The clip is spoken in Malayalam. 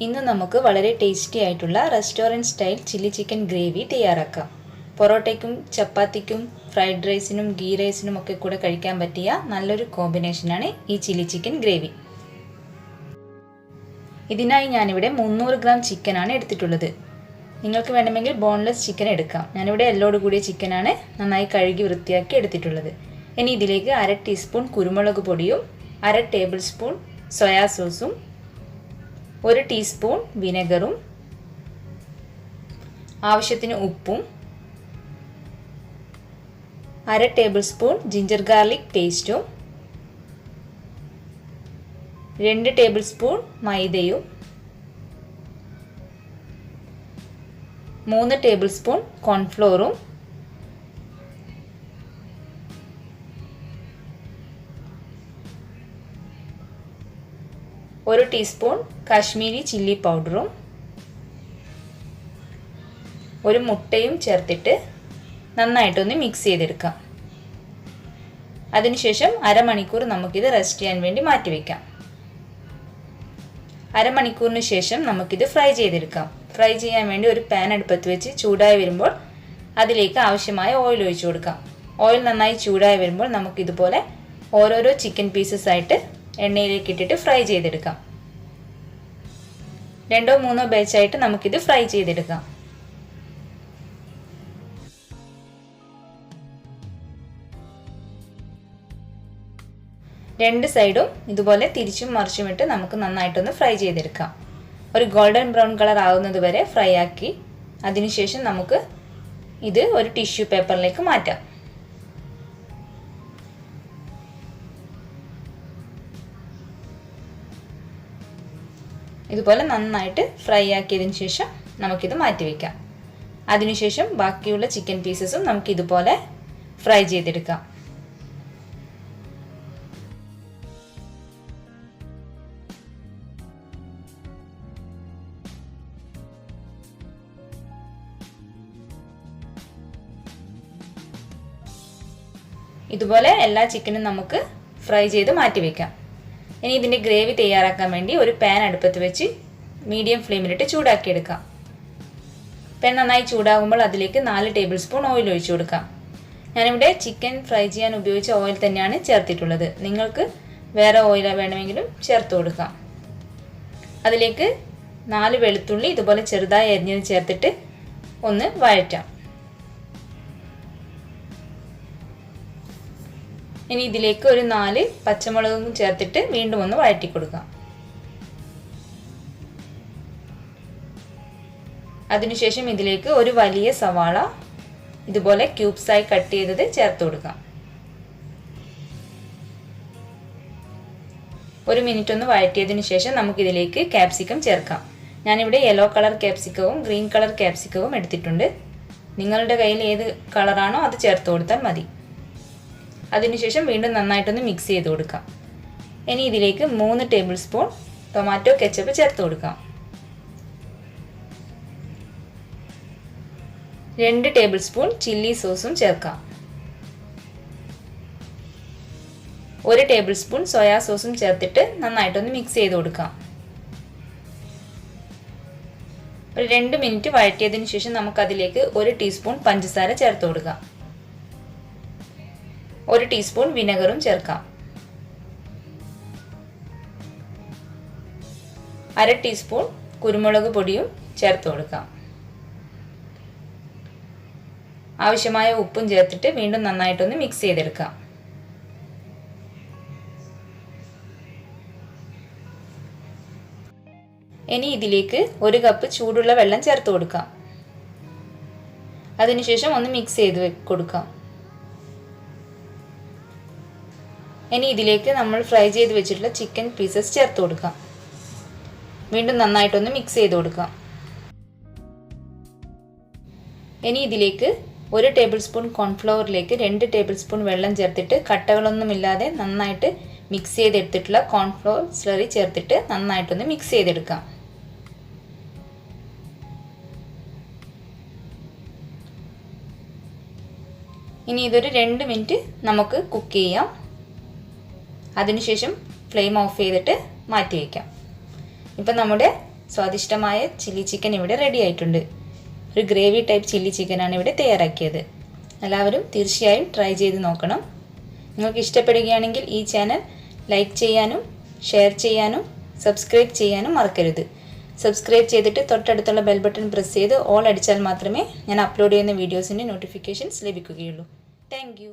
ഇന്ന് നമുക്ക് വളരെ ടേസ്റ്റി ആയിട്ടുള്ള restaurant style chilli chicken gravy തയ്യാറാക്കാം. പൊറോട്ടയ്ക്കും ചപ്പാത്തിക്കും ഫ്രൈഡ് റൈസിനും ഗീ റൈസിനും ഒക്കെ കൂടെ കഴിക്കാൻ പറ്റിയ നല്ലൊരു കോമ്പിനേഷനാണ് ഈ ചില്ലി ചിക്കൻ ഗ്രേവി. ഇതിനായി ഞാനിവിടെ 300 ഗ്രാം ചിക്കനാണ് എടുത്തിട്ടുള്ളത്. നിങ്ങൾക്ക് വേണമെങ്കിൽ ബോൺലെസ് ചിക്കൻ എടുക്കാം. ഞാനിവിടെ എല്ലോട് കൂടിയ ചിക്കനാണ് നന്നായി കഴുകി വൃത്തിയാക്കി എടുത്തിട്ടുള്ളത്. ഇനി ഇതിലേക്ക് 1/2 ടീസ്പൂൺ കുരുമുളക് പൊടിയും 1/2 ടേബിൾ സ്പൂൺ സോയാ സോസും 1 ടീസ്പൂൺ വിനെഗറും ആവശ്യത്തിന് ഉപ്പും 1/2 ടേബിൾ സ്പൂൺ ജിഞ്ചർ ഗാർലിക് പേസ്റ്റും 2 ടേബിൾ സ്പൂൺ മൈദയും 3 ടേബിൾ സ്പൂൺ കോൺഫ്ലോറും 1 ടീസ്പൂൺ കാശ്മീരി ചില്ലി പൗഡറും 1 മുട്ടയും ചേർത്തിട്ട് നന്നായിട്ടൊന്ന് മിക്സ് ചെയ്തെടുക്കാം. അതിനുശേഷം അരമണിക്കൂർ നമുക്കിത് റെസ്റ്റ് ചെയ്യാൻ വേണ്ടി മാറ്റിവെക്കാം. അരമണിക്കൂറിന് ശേഷം നമുക്കിത് ഫ്രൈ ചെയ്തെടുക്കാം. ഫ്രൈ ചെയ്യാൻ വേണ്ടി ഒരു പാൻ അടുപ്പത്ത് വെച്ച് ചൂടായി വരുമ്പോൾ അതിലേക്ക് ആവശ്യമായ ഓയിൽ ഒഴിച്ചു കൊടുക്കാം. ഓയിൽ നന്നായി ചൂടായി വരുമ്പോൾ നമുക്കിതുപോലെ ഓരോരോ ചിക്കൻ പീസസ് ആയിട്ട് എണ്ണയിലേക്ക് ഇട്ടിട്ട് ഫ്രൈ ചെയ്തെടുക്കാം. 2-3 ബാച്ചായിട്ട് നമുക്കിത് ഫ്രൈ ചെയ്തെടുക്കാം. രണ്ട് സൈഡും ഇതുപോലെ തിരിച്ചും മറിച്ചുമിട്ട് നമുക്ക് നന്നായിട്ടൊന്ന് ഫ്രൈ ചെയ്തെടുക്കാം. ഒരു ഗോൾഡൻ ബ്രൗൺ കളർ ആവുന്നത് വരെ ഫ്രൈ ആക്കി അതിനുശേഷം നമുക്ക് ഇത് ഒരു ടിഷ്യൂ പേപ്പറിലേക്ക് മാറ്റാം. ഇതുപോലെ നന്നായിട്ട് ഫ്രൈ ആക്കിയതിന് ശേഷം നമുക്കിത് മാറ്റിവെക്കാം. അതിനുശേഷം ബാക്കിയുള്ള ചിക്കൻ പീസസും നമുക്ക് ഇതുപോലെ ഫ്രൈ ചെയ്തെടുക്കാം. ഇതുപോലെ എല്ലാ ചിക്കനും നമുക്ക് ഫ്രൈ ചെയ്ത് മാറ്റിവെക്കാം. ഇനി ഇതിൻ്റെ ഗ്രേവി തയ്യാറാക്കാൻ വേണ്ടി ഒരു പാൻ അടുപ്പത്ത് വെച്ച് മീഡിയം ഫ്ലെയിമിലിട്ട് ചൂടാക്കിയെടുക്കാം. പാൻ നന്നായി ചൂടാകുമ്പോൾ അതിലേക്ക് 4 ടേബിൾ സ്പൂൺ ഓയിൽ ഒഴിച്ചു കൊടുക്കാം. ഞാനിവിടെ ചിക്കൻ ഫ്രൈ ചെയ്യാൻ ഉപയോഗിച്ച ഓയിൽ തന്നെയാണ് ചേർത്തിട്ടുള്ളത്. നിങ്ങൾക്ക് വേറെ ഓയിൽ വേണമെങ്കിലും ചേർത്ത് കൊടുക്കാം. അതിലേക്ക് 4 വെളുത്തുള്ളി ഇതുപോലെ ചെറുതായി അരിഞ്ഞത് ചേർത്തിട്ട് ഒന്ന് വഴറ്റാം. ഇനി ഇതിലേക്ക് ഒരു 4 പച്ചമുളകും ചേർത്തിട്ട് വീണ്ടും ഒന്ന് വഴറ്റി കൊടുക്കാം. അതിനുശേഷം ഇതിലേക്ക് ഒരു വലിയ സവാള ഇതുപോലെ ക്യൂബ്സായി കട്ട് ചെയ്തത് ചേർത്ത് കൊടുക്കാം. 1 മിനിറ്റ് ഒന്ന് വഴറ്റിയതിനു ശേഷം നമുക്കിതിലേക്ക് ക്യാപ്സിക്കം ചേർക്കാം. ഞാനിവിടെ യെല്ലോ കളർ ക്യാപ്സിക്കവും ഗ്രീൻ കളർ ക്യാപ്സിക്കവും എടുത്തിട്ടുണ്ട്. നിങ്ങളുടെ കയ്യിൽ ഏത് കളറാണോ അത് ചേർത്ത് കൊടുത്താൽ മതി. അതിനുശേഷം വീണ്ടും നന്നായിട്ടൊന്ന് മിക്സ് ചെയ്ത് കൊടുക്കാം. ഇനി ഇതിലേക്ക് 3 ടേബിൾ സ്പൂൺ ടൊമാറ്റോ കെച്ചപ്പ് ചേർത്ത് കൊടുക്കാം. 2 ടേബിൾ സ്പൂൺ ചില്ലി സോസും ചേർക്കാം. 1 ടേബിൾ സ്പൂൺ സോയാ സോസും ചേർത്തിട്ട് നന്നായിട്ടൊന്ന് മിക്സ് ചെയ്ത് കൊടുക്കാം. ഒരു 2 മിനിറ്റ് വഴറ്റിയതിനു ശേഷം നമുക്കതിലേക്ക് 1 ടീസ്പൂൺ പഞ്ചസാര ചേർത്ത് കൊടുക്കാം. 1 ടീസ്പൂൺ വിനെഗറും ചേർക്കാം. 1/2 ടീസ്പൂൺ കുരുമുളക് പൊടിയും ചേർത്ത് കൊടുക്കാം. ആവശ്യമായ ഉപ്പും ചേർത്തിട്ട് വീണ്ടും നന്നായിട്ടൊന്ന് മിക്സ് ചെയ്തെടുക്കാം. ഇനി ഇതിലേക്ക് 1 കപ്പ് ചൂടുള്ള വെള്ളം ചേർത്ത് കൊടുക്കാം. അതിനുശേഷം ഒന്ന് മിക്സ് ചെയ്ത് കൊടുക്കാം. ഇനി ഇതിലേക്ക് നമ്മൾ ഫ്രൈ ചെയ്ത് വെച്ചിട്ടുള്ള ചിക്കൻ പീസസ് ചേർത്ത് കൊടുക്കാം. വീണ്ടും നന്നായിട്ടൊന്ന് മിക്സ് ചെയ്ത് കൊടുക്കാം. ഇനി ഇതിലേക്ക് 1 ടേബിൾ സ്പൂൺ കോൺഫ്ലവറിലേക്ക് 2 ടേബിൾ സ്പൂൺ വെള്ളം ചേർത്തിട്ട് കട്ടകളൊന്നുമില്ലാതെ നന്നായിട്ട് മിക്സ് ചെയ്തെടുത്തിട്ടുള്ള കോൺഫ്ലവർ സ്ലറി ചേർത്തിട്ട് നന്നായിട്ടൊന്ന് മിക്സ് ചെയ്തെടുക്കാം. ഇനി ഇതൊരു 2 മിനിറ്റ് നമുക്ക് കുക്ക് ചെയ്യാം. അതിനുശേഷം ഫ്ലെയിം ഓഫ് ചെയ്തിട്ട് മാറ്റി വയ്ക്കാം. ഇപ്പം നമ്മുടെ സ്വാദിഷ്ടമായ ചില്ലി ചിക്കൻ ഇവിടെ റെഡി ആയിട്ടുണ്ട്. ഒരു ഗ്രേവി ടൈപ്പ് ചില്ലി ചിക്കനാണ് ഇവിടെ തയ്യാറാക്കിയത്. എല്ലാവരും തീർച്ചയായും ട്രൈ ചെയ്ത് നോക്കണം. നിങ്ങൾക്ക് ഇഷ്ടപ്പെടുകയാണെങ്കിൽ ഈ ചാനൽ ലൈക്ക് ചെയ്യാനും ഷെയർ ചെയ്യാനും സബ്സ്ക്രൈബ് ചെയ്യാനും മറക്കരുത്. സബ്സ്ക്രൈബ് ചെയ്തിട്ട് തൊട്ടടുത്തുള്ള ബെൽ ബട്ടൺ പ്രസ് ചെയ്ത് ഓൾ അടിച്ചാൽ മാത്രമേ ഞാൻ അപ്ലോഡ് ചെയ്യുന്ന വീഡിയോസിൻ്റെ നോട്ടിഫിക്കേഷൻസ് ലഭിക്കുകയുള്ളൂ. Thank you.